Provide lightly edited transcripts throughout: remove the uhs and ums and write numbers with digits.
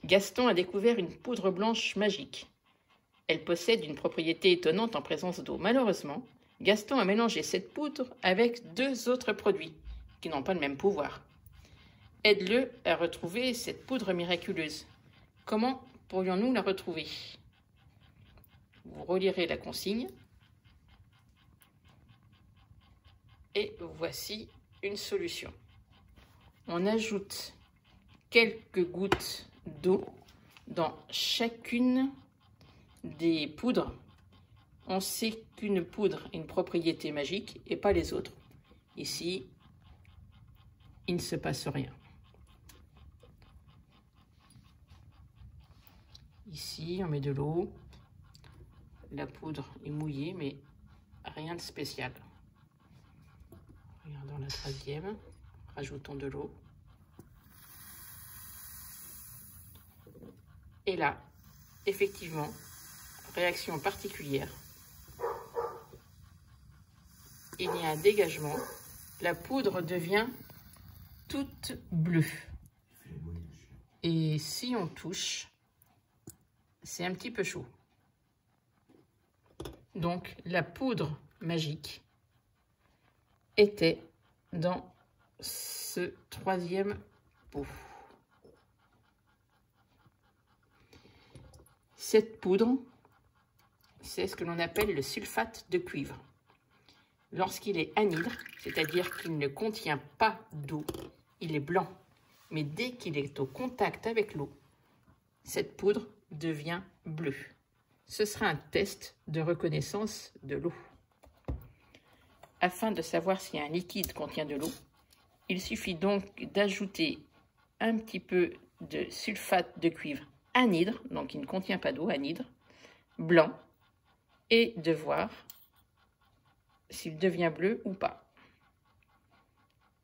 Gaston a découvert une poudre blanche magique. Elle possède une propriété étonnante en présence d'eau. Malheureusement, Gaston a mélangé cette poudre avec 2 autres produits qui n'ont pas le même pouvoir. Aide-le à retrouver cette poudre miraculeuse. Comment pourrions-nous la retrouver? Vous relirez la consigne. Et voici une solution. On ajoute quelques gouttes d'eau dans chacune des poudres. On sait qu'une poudre a une propriété magique et pas les autres. Ici, il ne se passe rien. Ici, on met de l'eau. La poudre est mouillée, mais rien de spécial. Regardons la 3e. Rajoutons de l'eau. Et là, effectivement, réaction particulière. Il y a un dégagement. La poudre devient toute bleue. Et si on touche, c'est un petit peu chaud. Donc, la poudre magique était dans ce 3e pot. Cette poudre, c'est ce que l'on appelle le sulfate de cuivre. Lorsqu'il est anhydre, c'est-à-dire qu'il ne contient pas d'eau, il est blanc. Mais dès qu'il est au contact avec l'eau, cette poudre devient bleue. Ce sera un test de reconnaissance de l'eau. Afin de savoir si un liquide contient de l'eau, il suffit donc d'ajouter un petit peu de sulfate de cuivre anhydre, donc il ne contient pas d'eau, anhydre, blanc, et de voir s'il devient bleu ou pas.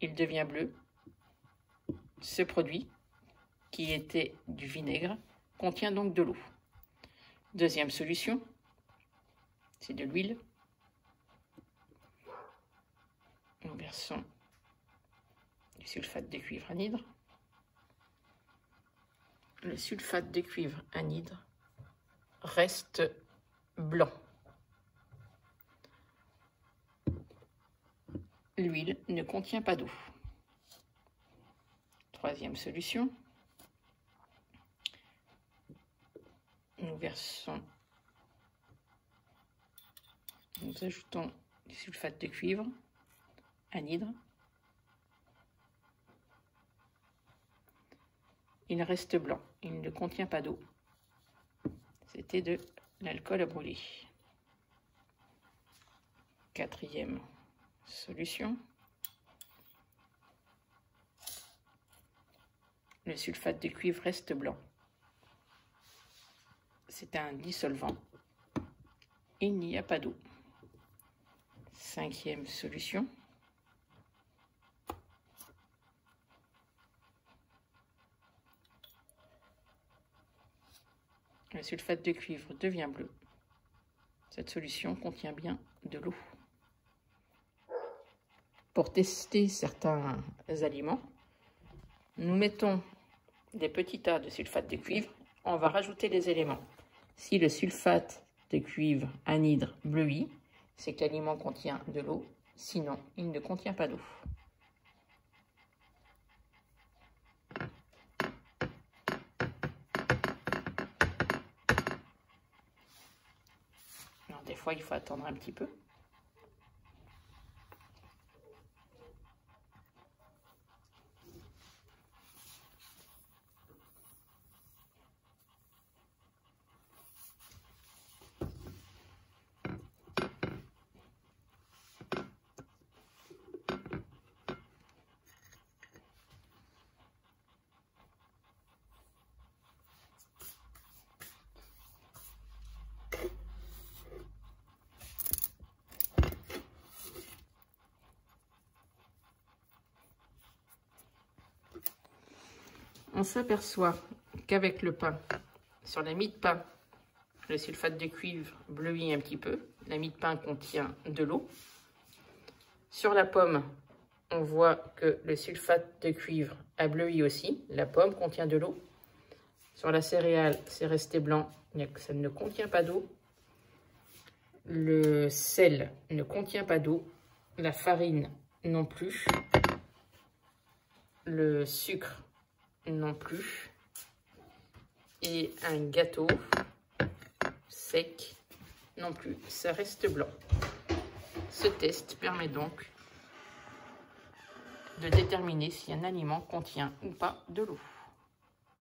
Il devient bleu. Ce produit, qui était du vinaigre, contient donc de l'eau. Deuxième solution, c'est de l'huile. Nous versons du sulfate de cuivre anhydre. Le sulfate de cuivre anhydre reste blanc. L'huile ne contient pas d'eau. Troisième solution, nous ajoutons du sulfate de cuivre anhydre. Il reste blanc, il ne contient pas d'eau. C'était de l'alcool à brûler. Quatrième solution, le sulfate de cuivre reste blanc. C'est un dissolvant. Il n'y a pas d'eau. Cinquième solution, le sulfate de cuivre devient bleu. Cette solution contient bien de l'eau. Pour tester certains aliments, nous mettons des petits tas de sulfate de cuivre. On va rajouter les éléments. Si le sulfate de cuivre anhydre bleuit, c'est que l'aliment contient de l'eau. Sinon, il ne contient pas d'eau. Alors, des fois, il faut attendre un petit peu. On s'aperçoit qu'avec le pain, sur la mie de pain, le sulfate de cuivre bleuit un petit peu. La mie de pain contient de l'eau. Sur la pomme, on voit que le sulfate de cuivre a bleui aussi. La pomme contient de l'eau. Sur la céréale, c'est resté blanc, ça ne contient pas d'eau. Le sel ne contient pas d'eau. La farine non plus. Le sucre non plus. Et un gâteau sec non plus, ça reste blanc. Ce test permet donc de déterminer si un aliment contient ou pas de l'eau.